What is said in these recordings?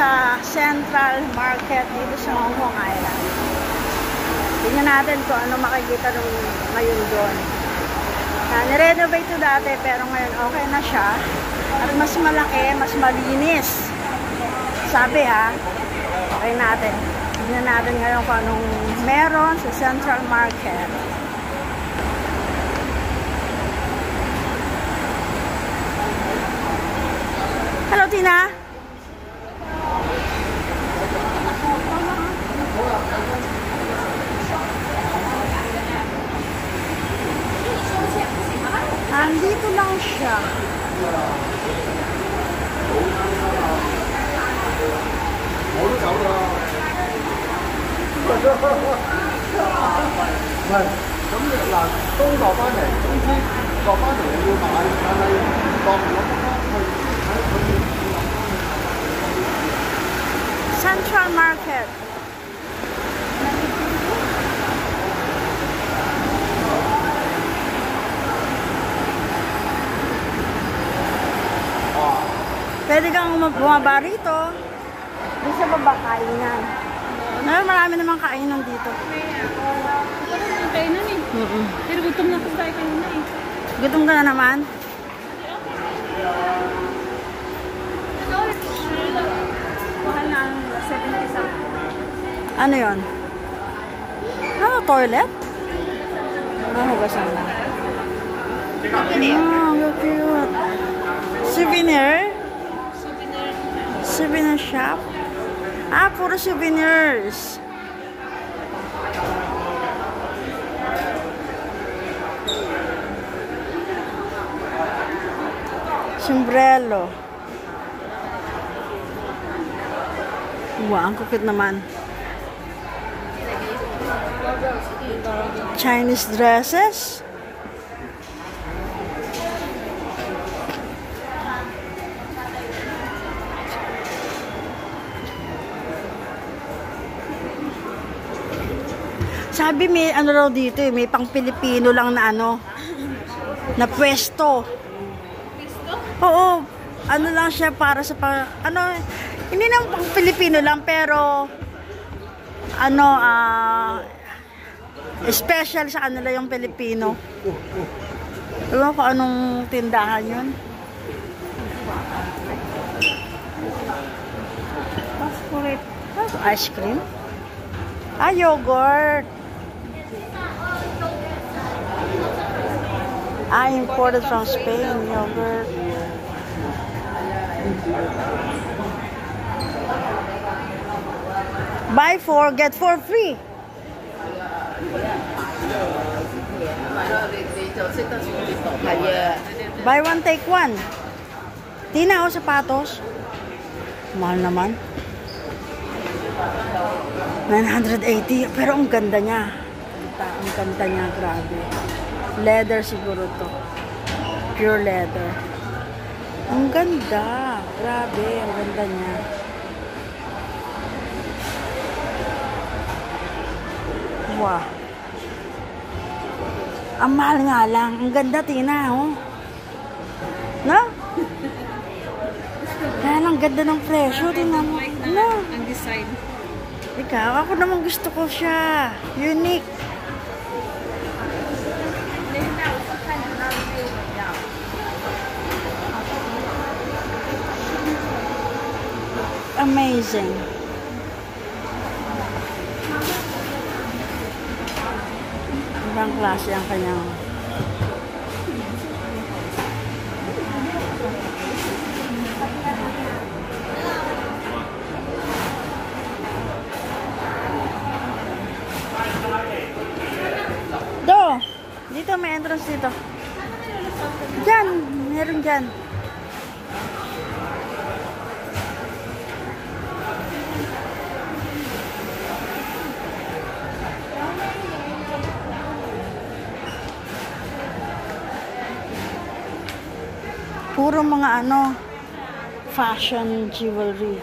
sa Central Market dito sa Hong Kong Island. Tingnan natin kung ano makikita nung ngayon doon. Nirenovate ito dati pero ngayon okay na siya. At mas malaki, mas malinis. Sabi ha. Okay natin. Tingnan natin ngayon kung anong meron sa Central Market. Hello, Tina. Andito lang siya. Central Market. Pwede kang bumaba rito. Di sa baba kainan. Marami namang kainan dito. May kainan eh. Pero gutom na kasi tayo kanina eh. Gutom ka na naman? Mahal na ang 70 something. Ano yun? Ano, toilet? Hugasan na. Cute. Souvenir? Souvenir shop? Puro souvenirs. Sombrero. Wow, ang cute naman. Chinese dresses. Sabi may ano raw dito eh, may pang Pilipino lang na ano, na pwesto. Oo, ano lang siya para sa ano, hindi naman pang Pilipino lang pero ano, special sa kanila yung Pilipino. Alam ko anong tindahan yun. Ice cream? Yogurt. Imported from Spain, yogurt. Buy 4, get 4 free. Buy 1, take 1. Tina, sapatos. Mahal naman. 980. Pero ang ganda niya. Ang ganda niya, grabe. Leather siguro to. Pure leather. Ang ganda. Grabe, ang ganda niya. Wow. Ang mahal nga lang. Ang ganda, Tina, oh. No? Kaya lang ganda ng presyo. Tingnan mo. No? Ang design. Ikaw, ako naman gusto ko siya. Unique. Amazing. Ibang klase ang kanyang dito may entrance dito. Diyan, meron dyan. Puro mga ano, fashion jewelry.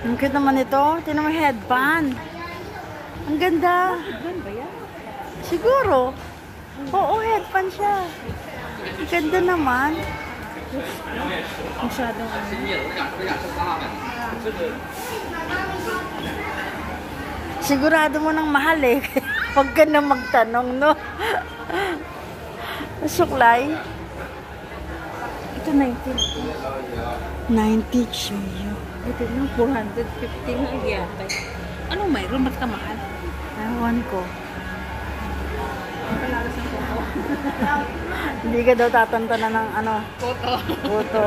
Ang cute naman ito. Tingnan mo headband. Ang ganda. Headband ba yan? Siguro. Oo, headband siya. Ang ganda naman. Masyadong Sigurado mo nang mahal eh. Huwag ka na magtanong, no? Suklay. Ito 19. 90 chiyo. Ito na 450 na yata. Anong mayroon? Ba't ka mahal? Ewan ko. Palalas ng photo. Hindi ka daw tatantanan ng ano? Photo. Photo.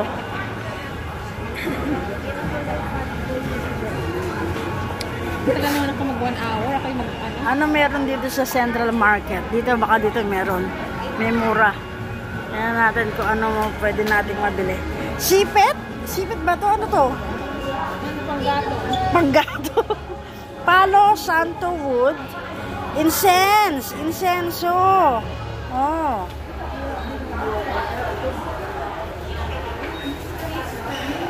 Tagal naman ako mag 1 hour. Ako yung mag-ano. Ano meron dito sa Central Market? Dito, baka dito meron. May mura. Tingnan natin kung ano pwede nating mabili. Sipit? Sipit ba to? Ano to? Panggato. Panggato. Palo Santo Wood. Incense. Incenso. Oh.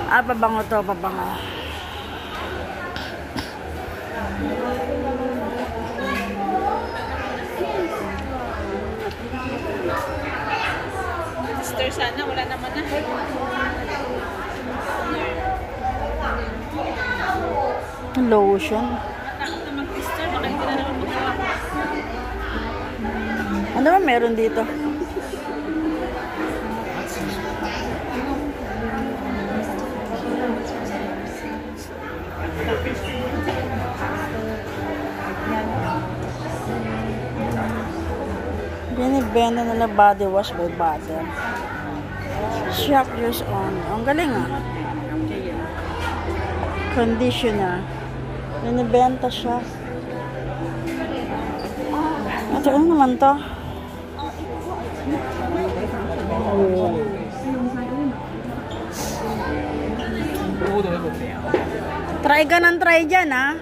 Ah, pabango to. Pabango. Sister, sana wala naman na. Lotion. Matakot na mag-sister. Baka hindi na naman magawa. Ano ba meron dito? Binibenta nila body wash by bottle. Shop yours on. Ang galing ah. Conditioner. Binibenta siya. Ito ano naman to? Try ka ng try dyan ah.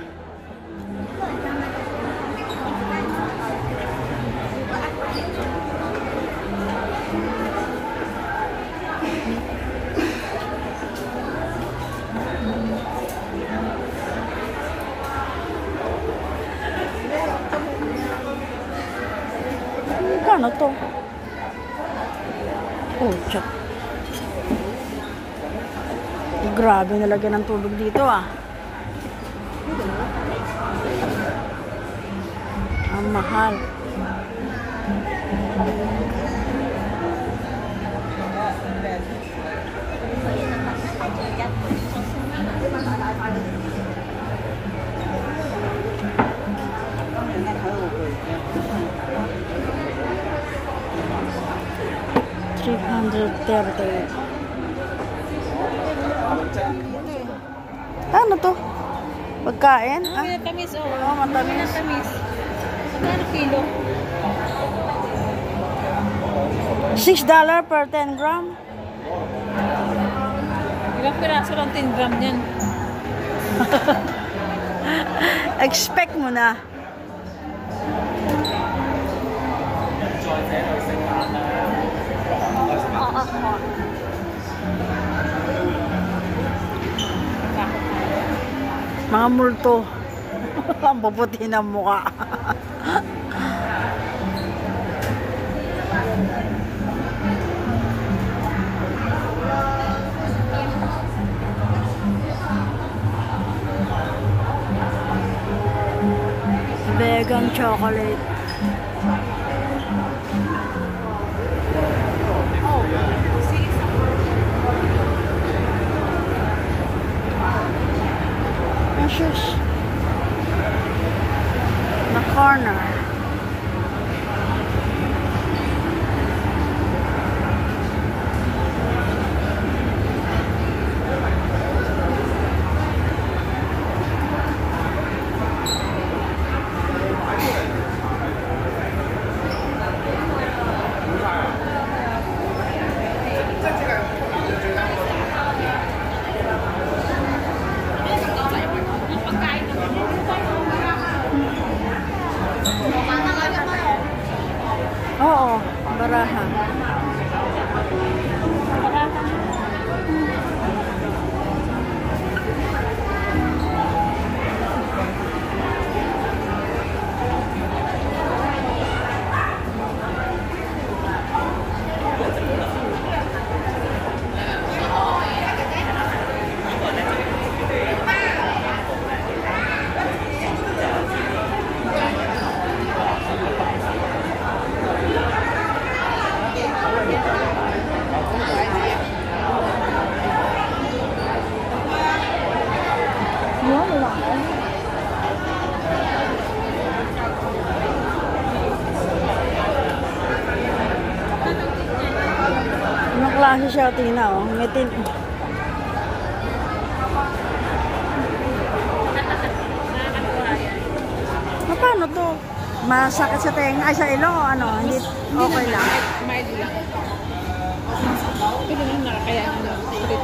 Ano to? Oh, tsak. Grabe nalagyan ng tubig dito ah. Ang mahal. $330. Ano to? Pagkain? Ah? Tamis, oh. Oo, matamis. Tamis. Magkano kilo? $6 per 10 gram. Ilang piraso lang 10 gram yan. Expect mo na. Mga multo. Ang puputi ng mukha. Vegan chocolate. Shush. The corner. si Shoutina, oh. Ngitin. Paano to? Masakit sa tenga, ay sa ilong o ano? Hindi, okay lang. Mild lang. Ito lang nakakayaan ng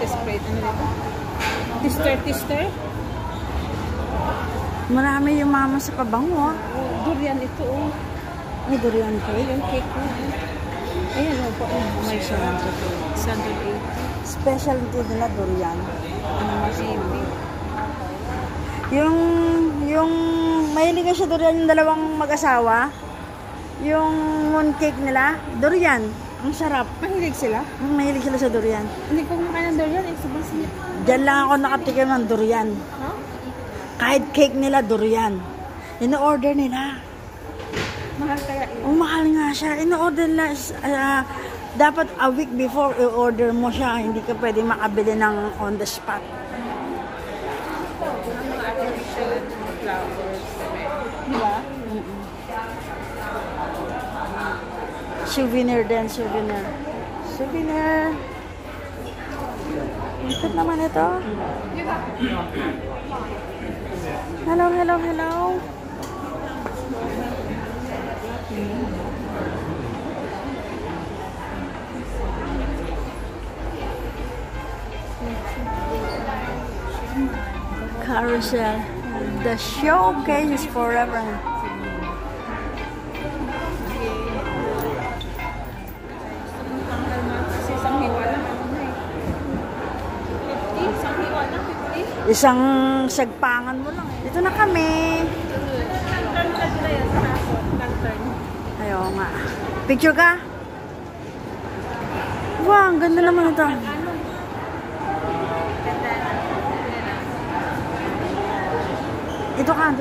spray. Ano dito? Tester. Marami yung mama sa pabango, ah. Durian ito, oh. May durian cake. Yung cake ko. Ayan, oh, po. May Sandal 8. specialty nila durian. Maybe. Yung mahilig ka sa durian yung dalawang mag-asawa. Yung mooncake nila, durian. Ang sarap. Mahilig sila? Mahilig sila sa durian. Hindi ko kumakain ng durian, eh. Sobrang sila. Diyan lang ako nakatikim ng durian. Huh? Kahit cake nila, durian. Ino-order nila. Mahal kaya yun? Oh, mahal nga siya. Ino-order nila. Dapat a week before i-order mo siya. Hindi ka pwede makabili ng on the spot. Diba? Souvenir din, souvenir. Souvenir. Ikot naman ito. Hello. Carousel. The showcase is forever. Kasi isang hiwa lang. Isang hiwa lang, 50. Isang sagpangan mo lang. Dito na kami. Lantern ka sila yan sa hapon. Lantern. Ayaw nga. Picture ka? Wow, ang ganda naman ito. Dito ka.